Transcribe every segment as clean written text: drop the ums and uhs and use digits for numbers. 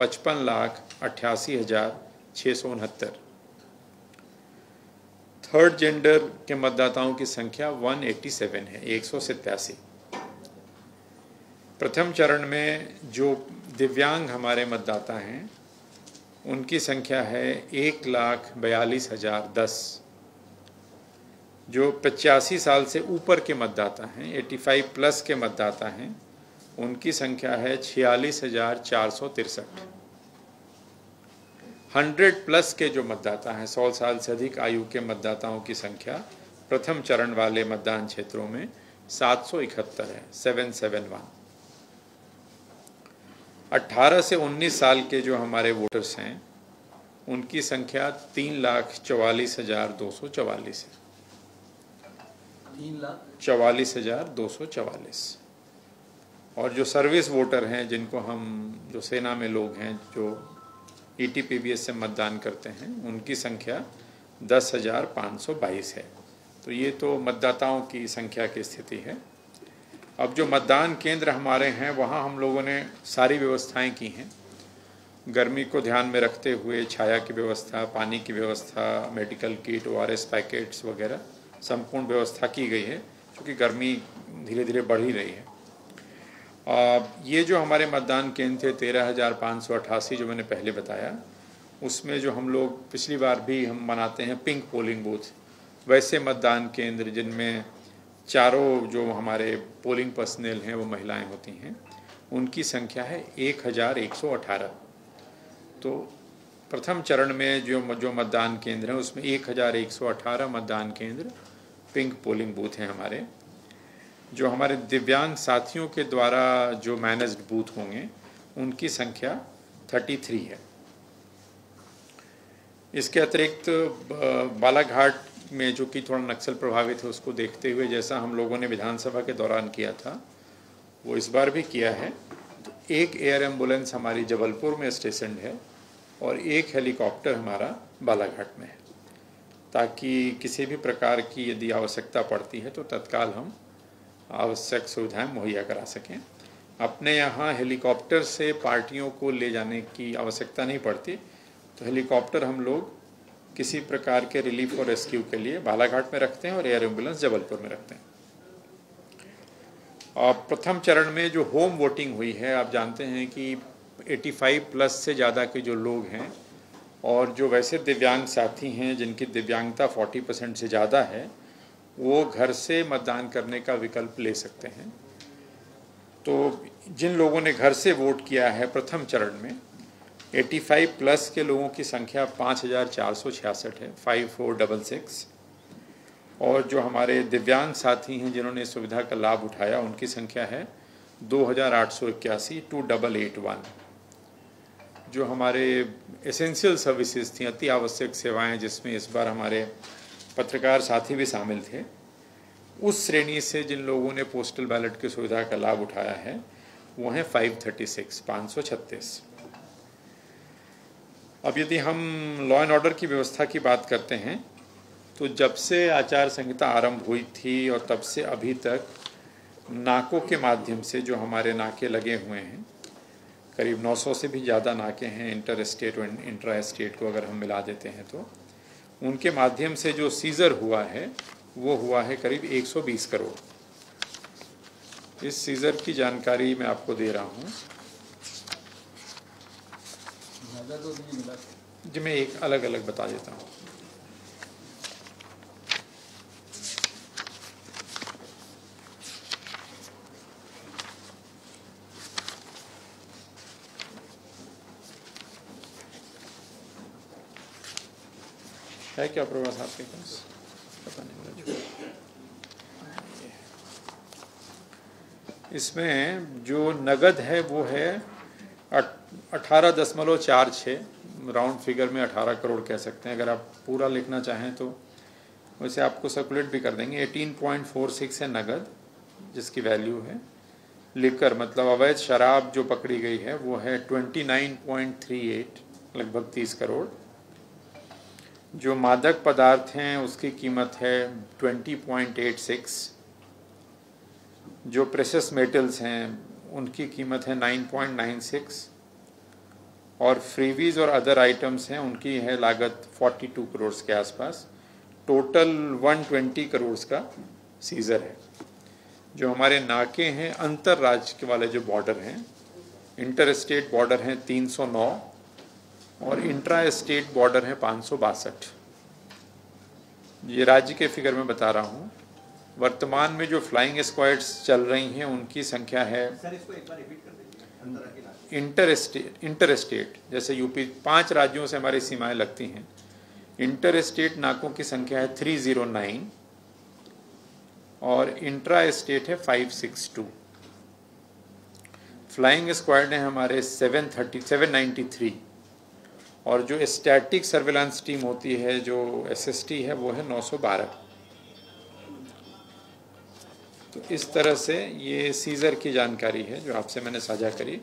55,88,669। Third gender के मतदाताओं की संख्या 187 है, 187। प्रथम चरण में जो दिव्यांग हमारे मतदाता हैं उनकी संख्या है 1,42,010। जो 85 साल से ऊपर के मतदाता हैं, 85 प्लस के मतदाता हैं, उनकी संख्या है 46,463। 100 प्लस के जो मतदाता हैं, 100 साल से अधिक आयु के मतदाताओं की संख्या प्रथम चरण वाले मतदान क्षेत्रों में 771 है, 771। 18 से 19 साल के जो हमारे वोटर्स हैं उनकी संख्या 3,44,244 है, 3,44,244। और जो सर्विस वोटर हैं, जिनको हम जो सेना में लोग हैं जो ETPBS से मतदान करते हैं, उनकी संख्या 10,522 है। तो ये तो मतदाताओं की संख्या की स्थिति है। अब जो मतदान केंद्र हमारे हैं वहाँ हम लोगों ने सारी व्यवस्थाएं की हैं। गर्मी को ध्यान में रखते हुए छाया की व्यवस्था, पानी की व्यवस्था, मेडिकल किट, ORS पैकेट्स वगैरह संपूर्ण व्यवस्था की गई है, क्योंकि गर्मी धीरे धीरे बढ़ ही रही है। ये जो हमारे मतदान केंद्र थे 13,588 जो मैंने पहले बताया, उसमें जो हम लोग पिछली बार भी हम मनाते हैं पिंक पोलिंग बूथ, वैसे मतदान केंद्र जिनमें चारों जो हमारे पोलिंग पर्सनल हैं वो महिलाएं होती हैं, उनकी संख्या है 1,118। तो प्रथम चरण में जो मतदान केंद्र हैं उसमें 1,118 मतदान केंद्र पिंक पोलिंग बूथ हैं हमारे। जो हमारे दिव्यांग साथियों के द्वारा जो मैनेज्ड बूथ होंगे उनकी संख्या 33 है। इसके अतिरिक्त बालाघाट में जो कि थोड़ा नक्सल प्रभावित है, उसको देखते हुए जैसा हम लोगों ने विधानसभा के दौरान किया था वो इस बार भी किया है। तो एक एयर एम्बुलेंस हमारी जबलपुर में स्टेशन है और एक हेलीकॉप्टर हमारा बालाघाट में है, ताकि किसी भी प्रकार की यदि आवश्यकता पड़ती है तो तत्काल हम आवश्यक सुविधाएं मुहैया करा सकें। अपने यहाँ हेलीकॉप्टर से पार्टियों को ले जाने की आवश्यकता नहीं पड़ती, तो हेलीकॉप्टर हम लोग किसी प्रकार के रिलीफ और रेस्क्यू के लिए बालाघाट में रखते हैं और एयर एम्बुलेंस जबलपुर में रखते हैं। और प्रथम चरण में जो होम वोटिंग हुई है, आप जानते हैं कि 85 प्लस से ज़्यादा के जो लोग हैं और जो वैसे दिव्यांग साथी हैं जिनकी दिव्यांगता 40% से ज़्यादा है, वो घर से मतदान करने का विकल्प ले सकते हैं। तो जिन लोगों ने घर से वोट किया है प्रथम चरण में, 85 प्लस के लोगों की संख्या 5,466 है, 5,466। और जो हमारे दिव्यांग साथी हैं जिन्होंने सुविधा का लाभ उठाया उनकी संख्या है 2,881, 2,881। जो हमारे एसेंशियल सर्विसेज थी, अति आवश्यक सेवाएं, जिसमें इस बार हमारे पत्रकार साथी भी शामिल थे, उस श्रेणी से जिन लोगों ने पोस्टल बैलेट की सुविधा का लाभ उठाया है वो हैं 536, 536। अब यदि हम लॉ एंड ऑर्डर की व्यवस्था की बात करते हैं तो जब से आचार संहिता आरंभ हुई थी और तब से अभी तक नाकों के माध्यम से जो हमारे नाके लगे हुए हैं, करीब 900 से भी ज़्यादा नाके हैं इंटर स्टेट और इंट्रा स्टेट को अगर हम मिला देते हैं, तो उनके माध्यम से जो सीजर हुआ है वो हुआ है करीब 120 करोड़। इस सीजर की जानकारी मैं आपको दे रहा हूँ जी, मैं एक अलग अलग बता देता हूँ। है क्या प्रवास आपके पास? पता नहीं मुझे। इसमें जो नगद है वो है 18.46, राउंड फिगर में 18 करोड़ कह सकते हैं। अगर आप पूरा लिखना चाहें तो वैसे आपको सर्कुलेट भी कर देंगे। 18.46 है नगद, जिसकी वैल्यू है। लिकर मतलब अवैध शराब जो पकड़ी गई है वो है 29.38, लगभग 30 करोड़। जो मादक पदार्थ हैं उसकी कीमत है 20.86। जो प्रेशियस मेटल्स हैं उनकी कीमत है 9.96। और फ्रीवीज और अदर आइटम्स हैं, उनकी है लागत 42 करोड़ के आसपास। टोटल 120 करोड़ का सीजर है। जो हमारे नाके हैं अंतर राज्य के वाले जो बॉर्डर हैं, इंटर स्टेट बॉर्डर हैं 309 और इंट्रा स्टेट बॉर्डर हैं 562। ये राज्य के फिगर में बता रहा हूँ। वर्तमान में जो फ्लाइंग स्क्वाड्स चल रही हैं उनकी संख्या है, सर इसको एक बार रिपीट कर दीजिए। इंटर स्टेट जैसे यूपी 5 राज्यों से हमारी सीमाएं लगती हैं। इंटर स्टेट नाकों की संख्या है 309 और इंट्रा स्टेट है 562। फ्लाइंग स्क्वाड है हमारे 793 और जो स्टैटिक सर्विलांस टीम होती है जो SST है वो है 912। तो इस तरह से ये सीजर की जानकारी है जो आपसे मैंने साझा करी।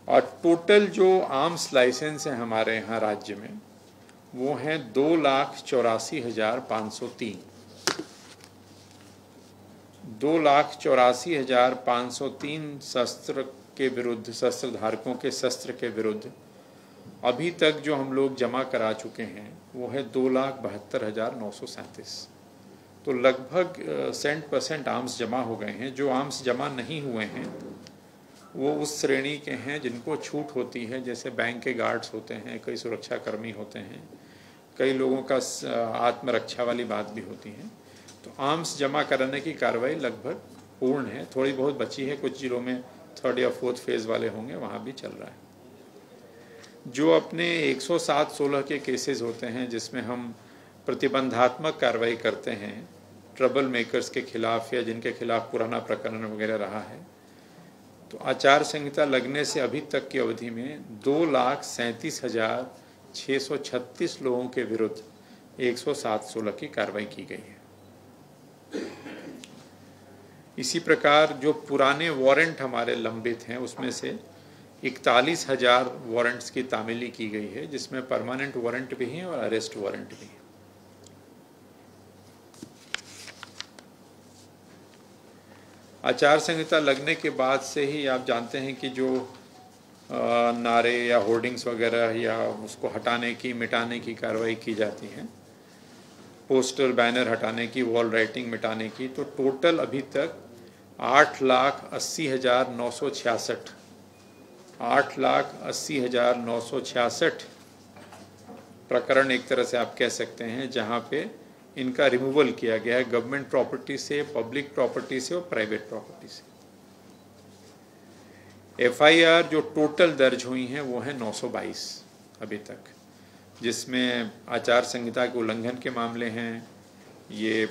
और टोटल जो आर्म्स लाइसेंस हैं हमारे यहाँ राज्य में वो हैं 2,84,503। 2,84,503 शस्त्र के विरुद्ध, शस्त्र धारकों के शस्त्र के विरुद्ध अभी तक जो हम लोग जमा करा चुके हैं वो है 2,72,937। तो लगभग 60% आर्म्स जमा हो गए हैं। जो आर्म्स जमा नहीं हुए हैं वो उस श्रेणी के हैं जिनको छूट होती है, जैसे बैंक के गार्ड्स होते हैं, कई सुरक्षा कर्मी होते हैं, कई लोगों का आत्मरक्षा वाली बात भी होती है। तो आर्म्स जमा कराने की कार्रवाई लगभग पूर्ण है। थोड़ी बहुत बची है, कुछ जिलों में 3rd या 4th फेज़ वाले होंगे, वहाँ भी चल रहा है। जो अपने 107-16 के केसेस होते हैं जिसमें हम प्रतिबंधात्मक कार्रवाई करते हैं ट्रबल मेकर्स के खिलाफ या जिनके खिलाफ पुराना प्रकरण वगैरह रहा है, तो आचार संहिता लगने से अभी तक की अवधि में 2,37,636 लोगों के विरुद्ध 107-16 की कार्रवाई की गई है। इसी प्रकार जो पुराने वारंट हमारे लंबित हैं उसमें से 41,000 वारंट्स की तामीली की गई है, जिसमें परमानेंट वारंट भी हैं और अरेस्ट वारंट भी हैं। आचार संहिता लगने के बाद से ही आप जानते हैं कि जो नारे या होर्डिंग्स वगैरह या उसको हटाने की, मिटाने की कार्रवाई की जाती है, पोस्टर बैनर हटाने की, वॉल राइटिंग मिटाने की, तो टोटल अभी तक 8,80,966 प्रकरण एक तरह से आप कह सकते हैं जहां पे इनका रिमूवल किया गया है, गवर्नमेंट प्रॉपर्टी से, पब्लिक प्रॉपर्टी से और प्राइवेट प्रॉपर्टी से। FIR जो टोटल दर्ज हुई हैं वो है 922 अभी तक, जिसमें आचार संहिता के उल्लंघन के मामले हैं, ये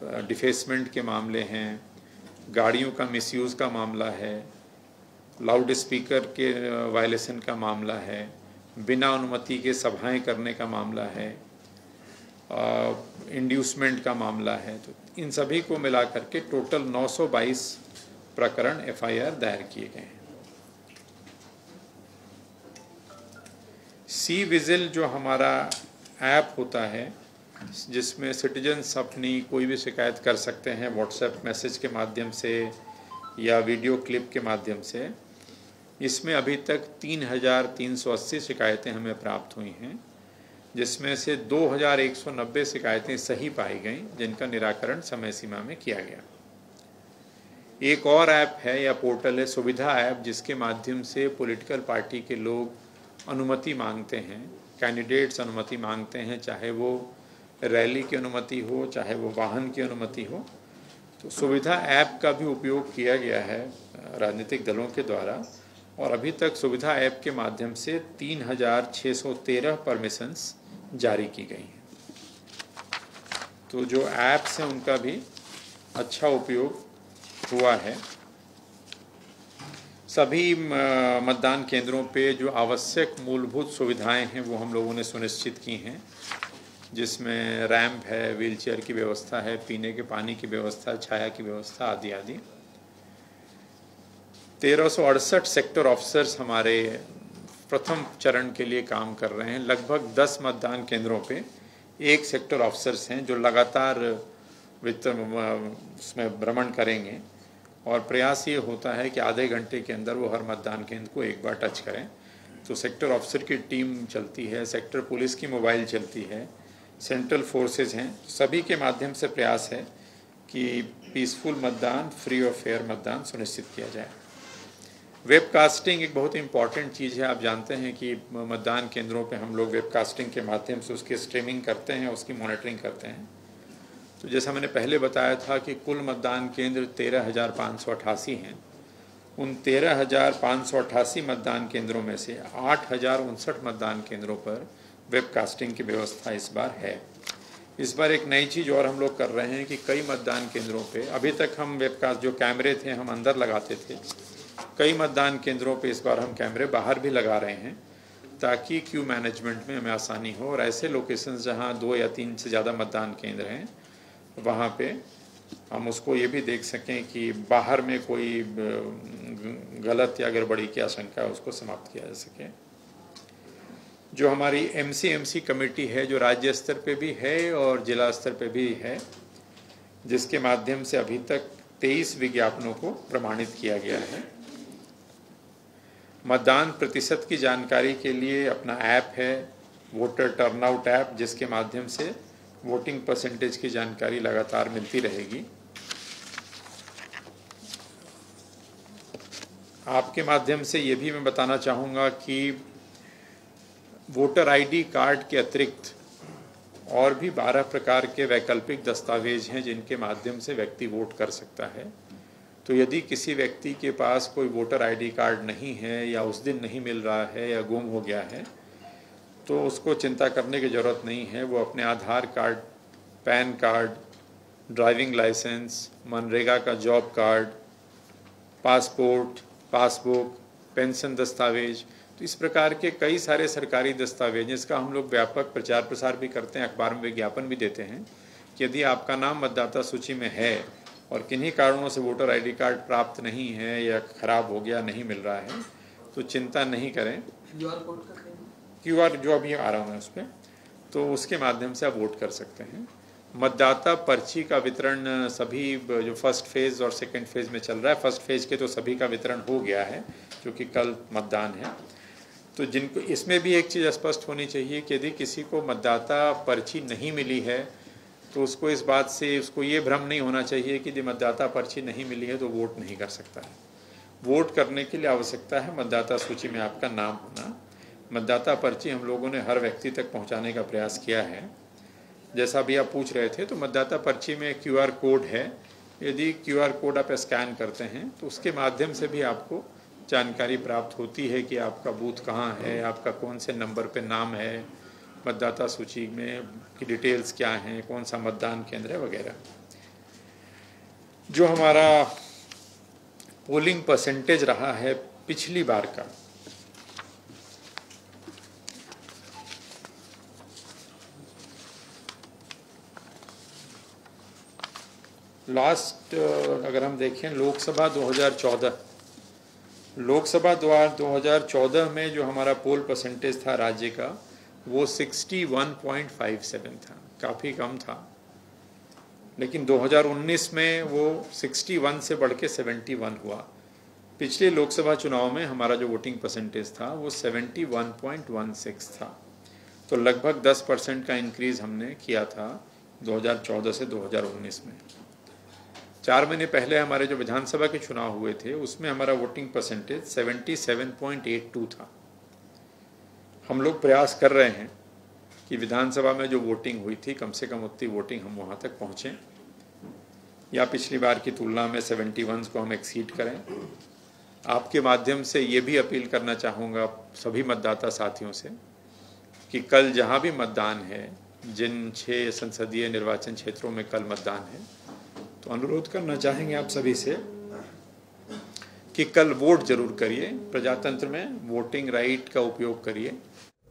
डिफेसमेंट के मामले हैं, गाड़ियों का मिसयूज़ का मामला है, लाउड स्पीकर के वायलेशन का मामला है, बिना अनुमति के सभाएं करने का मामला है, इंड्यूसमेंट का मामला है। तो इन सभी को मिला करके टोटल 922 प्रकरण FIR दायर किए गए हैं। सी विजिल जो हमारा ऐप होता है जिसमें सिटीजन्स अपनी कोई भी शिकायत कर सकते हैं व्हाट्सएप मैसेज के माध्यम से या वीडियो क्लिप के माध्यम से, इसमें अभी तक 3,380 शिकायतें हमें प्राप्त हुई हैं, जिसमें से 2,190 शिकायतें सही पाई गईं जिनका निराकरण समय सीमा में किया गया। एक और ऐप है या पोर्टल है सुविधा ऐप, जिसके माध्यम से पॉलिटिकल पार्टी के लोग अनुमति मांगते हैं, कैंडिडेट्स अनुमति मांगते हैं, चाहे वो रैली की अनुमति हो, चाहे वो वाहन की अनुमति हो। तो सुविधा ऐप का भी उपयोग किया गया है राजनीतिक दलों के द्वारा और अभी तक सुविधा ऐप के माध्यम से 3,613 परमिशंस जारी की गई हैं। तो जो ऐप्स हैं उनका भी अच्छा उपयोग हुआ है। सभी मतदान केंद्रों पे जो आवश्यक मूलभूत सुविधाएं हैं वो हम लोगों ने सुनिश्चित की हैं, जिसमें रैंप है, व्हीलचेयर की व्यवस्था है, पीने के पानी की व्यवस्था, छाया की व्यवस्था आदि आदि। 1368 सेक्टर ऑफिसर्स हमारे प्रथम चरण के लिए काम कर रहे हैं। लगभग 10 मतदान केंद्रों पे एक सेक्टर ऑफिसर्स हैं जो लगातार उसमें भ्रमण करेंगे और प्रयास ये होता है कि आधे घंटे के अंदर वो हर मतदान केंद्र को एक बार टच करें, तो सेक्टर ऑफिसर की टीम चलती है, सेक्टर पुलिस की मोबाइल चलती है, सेंट्रल फोर्सेज हैं, सभी के माध्यम से प्रयास है कि पीसफुल मतदान, फ्री और फेयर मतदान सुनिश्चित किया जाए। वेबकास्टिंग एक बहुत इम्पॉर्टेंट चीज़ है। आप जानते हैं कि मतदान केंद्रों पे हम लोग वेबकास्टिंग के माध्यम से उसकी स्ट्रीमिंग करते हैं, उसकी मॉनिटरिंग करते हैं। तो जैसा मैंने पहले बताया था कि कुल मतदान केंद्र 13,588 हैं। उन 13,588 मतदान केंद्रों में से 8,059 मतदान केंद्रों पर वेबकास्टिंग की व्यवस्था इस बार है। इस बार एक नई चीज़ और हम लोग कर रहे हैं कि कई मतदान केंद्रों पे अभी तक हम वेबकास्ट जो कैमरे थे हम अंदर लगाते थे, कई मतदान केंद्रों पे इस बार हम कैमरे बाहर भी लगा रहे हैं ताकि क्यू मैनेजमेंट में हमें आसानी हो। और ऐसे लोकेशंस जहां 2 या 3 से ज़्यादा मतदान केंद्र हैं वहाँ पे हम उसको ये भी देख सकें कि बाहर में कोई गलत या गड़बड़ी की आशंका है उसको समाप्त किया जा सके। जो हमारी एमसी कमेटी है जो राज्य स्तर पे भी है और जिला स्तर पे भी है, जिसके माध्यम से अभी तक 23 विज्ञापनों को प्रमाणित किया गया है। मतदान प्रतिशत की जानकारी के लिए अपना ऐप है, वोटर टर्नआउट ऐप, जिसके माध्यम से वोटिंग परसेंटेज की जानकारी लगातार मिलती रहेगी। आपके माध्यम से ये भी मैं बताना चाहूँगा कि वोटर आईडी कार्ड के अतिरिक्त और भी 12 प्रकार के वैकल्पिक दस्तावेज हैं जिनके माध्यम से व्यक्ति वोट कर सकता है। तो यदि किसी व्यक्ति के पास कोई वोटर आईडी कार्ड नहीं है या उस दिन नहीं मिल रहा है या गुम हो गया है तो उसको चिंता करने की ज़रूरत नहीं है। वो अपने Aadhaar card, PAN card, driving licence, MNREGA का job card, passport, passbook, pension दस्तावेज, तो इस प्रकार के कई सारे सरकारी दस्तावेज जिसका हम लोग व्यापक प्रचार प्रसार भी करते हैं, अखबार में विज्ञापन भी देते हैं कि यदि आपका नाम मतदाता सूची में है और किन्हीं कारणों से वोटर आईडी कार्ड प्राप्त नहीं है या खराब हो गया, नहीं मिल रहा है, तो चिंता नहीं करें। QR जो अभी आ रहा है उस पर, तो उसके माध्यम से आप वोट कर सकते हैं। मतदाता पर्ची का वितरण सभी जो फर्स्ट फेज़ और सेकंड फेज़ में चल रहा है, फर्स्ट फेज़ के तो सभी का वितरण हो गया है क्योंकि कल मतदान है। तो जिनको इसमें भी एक चीज़ स्पष्ट होनी चाहिए कि यदि किसी को मतदाता पर्ची नहीं मिली है तो उसको इस बात से उसको ये भ्रम नहीं होना चाहिए कि यदि मतदाता पर्ची नहीं मिली है तो वोट नहीं कर सकता है। वोट करने के लिए आवश्यकता है मतदाता सूची में आपका नाम होना। मतदाता पर्ची हम लोगों ने हर व्यक्ति तक पहुंचाने का प्रयास किया है। जैसा भी आप पूछ रहे थे, तो मतदाता पर्ची में QR कोड है। यदि QR कोड आप स्कैन करते हैं तो उसके माध्यम से भी आपको जानकारी प्राप्त होती है कि आपका बूथ कहाँ है, आपका कौन से नंबर पे नाम है, मतदाता सूची में की डिटेल्स क्या हैं, कौन सा मतदान केंद्र है वगैरह। जो हमारा पोलिंग परसेंटेज रहा है पिछली बार का, लास्ट अगर हम देखें लोकसभा 2014 में जो हमारा पोल परसेंटेज था राज्य का वो 61.57 था, काफ़ी कम था। लेकिन 2019 में वो 61 से बढ़ के 71 हुआ। पिछले लोकसभा चुनाव में हमारा जो वोटिंग परसेंटेज था वो 71.16 था। तो लगभग 10% का इंक्रीज़ हमने किया था 2014 से 2019 में। 4 महीने पहले हमारे जो विधानसभा के चुनाव हुए थे उसमें हमारा वोटिंग परसेंटेज 77.82 था। हम लोग प्रयास कर रहे हैं कि विधानसभा में जो वोटिंग हुई थी कम से कम उतनी वोटिंग हम वहाँ तक पहुँचें या पिछली बार की तुलना में 71 को हम एक्सीड करें। आपके माध्यम से ये भी अपील करना चाहूँगा सभी मतदाता साथियों से कि कल जहाँ भी मतदान है, जिन 6 संसदीय निर्वाचन क्षेत्रों में कल मतदान है, तो अनुरोध करना चाहेंगे आप सभी से कि कल वोट जरूर करिए। प्रजातंत्र में वोटिंग राइट का उपयोग करिए।